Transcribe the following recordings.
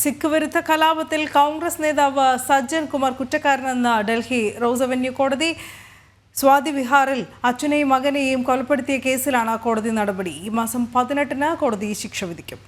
സിഖ് വിരുദ്ധ കലാപത്തിൽ കോൺഗ്രസ് നേതാവ് സജ്ജൻ കുമാർ കുറ്റക്കാരനെന്ന് ഡൽഹി റോസ് അവന്യൂ കോടതി. സ്വാതി വിഹാറിൽ അച്ഛനെയും മകനെയും കൊലപ്പെടുത്തിയ കേസിലാണ് കോടതി നടപടി. ഈ മാസം 18-ന് കോടതി ശിക്ഷ വിധിക്കും.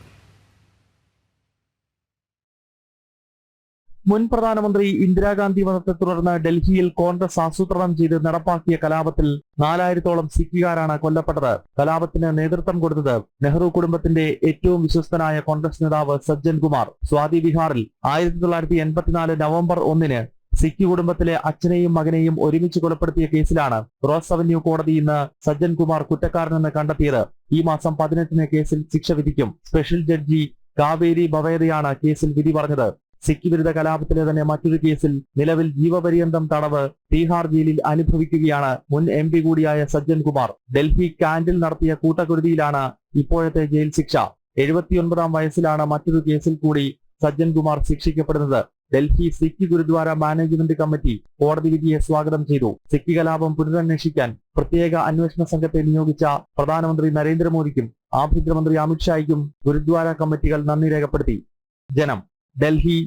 മുൻ പ്രധാനമന്ത്രി ഇന്ദിരാഗാന്ധി വധത്തെ തുടർന്ന് ഡൽഹിയിൽ കോൺഗ്രസ് ആസൂത്രണം ചെയ്ത് നടപ്പാക്കിയ കലാപത്തിൽ 4000-ഓളം സിഖുകാരാണ് കൊല്ലപ്പെട്ടത്. കലാപത്തിന് നേതൃത്വം കൊടുത്തത് നെഹ്റു കുടുംബത്തിന്റെ ഏറ്റവും വിശ്വസ്തനായ കോൺഗ്രസ് നേതാവ് സജ്ജൻ കുമാർ. സ്വാതി വിഹാറിൽ 1984 നവംബർ 1-ന് സിഖ് കുടുംബത്തിലെ അച്ഛനെയും മകനെയും ഒരുമിച്ച് കൊലപ്പെടുത്തിയ കേസിലാണ് റോസ് അവന്യൂ കോടതി ഇന്ന് സജ്ജൻ കുമാർ കുറ്റക്കാരനെന്ന് കണ്ടെത്തിയത്. ഈ മാസം 18-ന് കേസിൽ ശിക്ഷ വിധിക്കും. സ്പെഷ്യൽ ജഡ്ജി കാവേരി ബവേദയാണ് കേസിൽ വിധി പറഞ്ഞത്. സിഖ് വിരുദ്ധ കലാപത്തിലെ തന്നെ മറ്റൊരു കേസിൽ നിലവിൽ ജീവപര്യന്തം തടവ് തീഹാർ ജയിലിൽ അനുഭവിക്കുകയാണ് മുൻ MP കൂടിയായ സജ്ജൻ കുമാർ. ഡൽഹി കാന്റിൽ നടത്തിയ കൂട്ടക്കുരുതിയിലാണ് ഇപ്പോഴത്തെ ജയിൽ ശിക്ഷ. 79-ാം വയസ്സിലാണ് മറ്റൊരു കേസിൽ കൂടി സജ്ജൻ കുമാർ ശിക്ഷിക്കപ്പെടുന്നത്. ഡൽഹി സിഖ് ഗുരുദ്വാര മാനേജ്മെന്റ് കമ്മിറ്റി കോടതി വിധിയെ സ്വാഗതം ചെയ്തു. സിഖ് കലാപം പുനരന്വേഷിക്കാൻ പ്രത്യേക അന്വേഷണ സംഘത്തെ നിയോഗിച്ച പ്രധാനമന്ത്രി നരേന്ദ്രമോദിക്കും ആഭ്യന്തരമന്ത്രി അമിത്ഷായ്ക്കും ഗുരുദ്വാര കമ്മിറ്റികൾ നന്ദി രേഖപ്പെടുത്തി. ജനം, ഡൽഹി.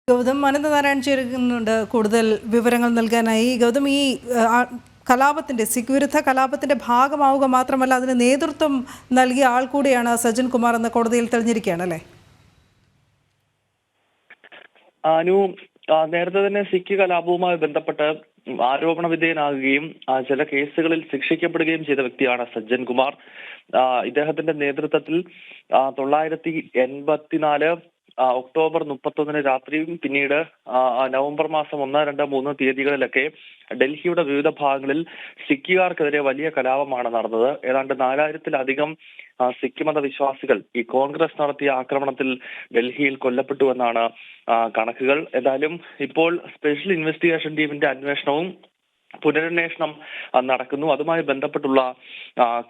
ഗൗതം അനന്തനാരായൺ ചേരുന്നുണ്ട് കൂടുതൽ വിവരങ്ങൾ നൽകാനായി. ഗൗതം, ഈ കലാപത്തിന്റെ സിഖ് വിരുദ്ധ കലാപത്തിന്റെ ഭാഗമാവുക മാത്രമല്ല അതിന് നേതൃത്വം നൽകിയ ആൾ കൂടിയാണ് സജ്ജൻ കുമാർ എന്ന കോടതിയിൽ തെളിഞ്ഞിരിക്കുകയാണ് അല്ലേ? അനു, നേരത്തെ തന്നെ സിഖ് കലാപവുമായി ബന്ധപ്പെട്ട് ആരോപണ വിധേയനാകുകയും ചില കേസുകളിൽ ശിക്ഷിക്കപ്പെടുകയും ചെയ്ത വ്യക്തിയാണ് സജ്ജൻ കുമാർ. ഇദ്ദേഹത്തിന്റെ നേതൃത്വത്തിൽ 1984 ഒക്ടോബർ 31 രാത്രിയും പിന്നീട് നവംബർ മാസം 1, 2, 3 തീയതികളിലൊക്കെ ഡൽഹിയുടെ വിവിധ ഭാഗങ്ങളിൽ സിഖുകാർക്കെതിരെ വലിയ കലാപമാണ് നടന്നത്. ഏതാണ്ട് 4000-ലധികം സിഖ് മതവിശ്വാസികൾ ഈ കോൺഗ്രസ് നടത്തിയ ആക്രമണത്തിൽ ഡൽഹിയിൽ കൊല്ലപ്പെട്ടുവെന്നാണ് കണക്കുകൾ. ഏതായാലും ഇപ്പോൾ സ്പെഷ്യൽ ഇൻവെസ്റ്റിഗേഷൻ ടീമിന്റെ അന്വേഷണവും പുനരന്വേഷണം നടക്കുന്നു. അതുമായി ബന്ധപ്പെട്ടുള്ള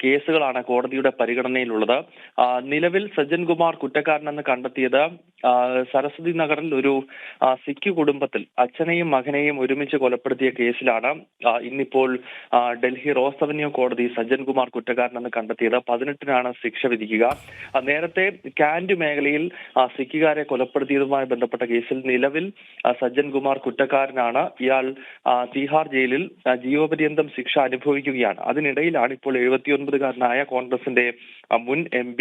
കേസുകളാണ് കോടതിയുടെ പരിഗണനയിലുള്ളത്. നിലവിൽ സജ്ജൻ കുമാർ കുറ്റക്കാരനെന്ന് കണ്ടെത്തിയത് സരസ്വതി നഗറിൽ ഒരു സിഖ് കുടുംബത്തിൽ അച്ഛനെയും മകനെയും ഒരുമിച്ച് കൊലപ്പെടുത്തിയ കേസിലാണ്. ഇന്നിപ്പോൾ ഡൽഹി റോസ് അവന്യൂ കോടതി സജ്ജൻ കുമാർ കുറ്റക്കാരനെന്ന് കണ്ടെത്തിയത്. 18-നാണ് ശിക്ഷ വിധിക്കുക. നേരത്തെ കാന്റ് മേഖലയിൽ സിഖുകാരെ കൊലപ്പെടുത്തിയതുമായി ബന്ധപ്പെട്ട കേസിൽ നിലവിൽ സജ്ജൻ കുമാർ കുറ്റക്കാരനാണ്. ഇയാൾ തീഹാർ ജയിലിൽ ജീവപര്യന്തം ശിക്ഷ അനുഭവിക്കുകയാണ്. അതിനിടയിലാണ് ഇപ്പോൾ 79-കാരനായ കോൺഗ്രസിന്റെ മുൻ MP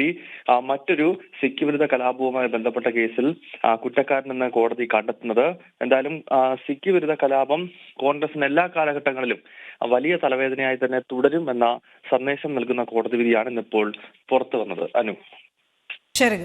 മറ്റൊരു സിഖ് വിരുദ്ധ കലാപവുമായി ബന്ധപ്പെട്ട കേസിൽ കുറ്റക്കാരനെന്ന് കോടതി കണ്ടെത്തുന്നത്. എന്തായാലും സിഖ് വിരുദ്ധ കലാപം കോൺഗ്രസിന് എല്ലാ കാലഘട്ടങ്ങളിലും വലിയ തലവേദനയായി തന്നെ തുടരും എന്ന സന്ദേശം നൽകുന്ന കോടതി വിധിയാണ് ഇന്നിപ്പോൾ പുറത്തു വന്നത്. അനു, ശരി.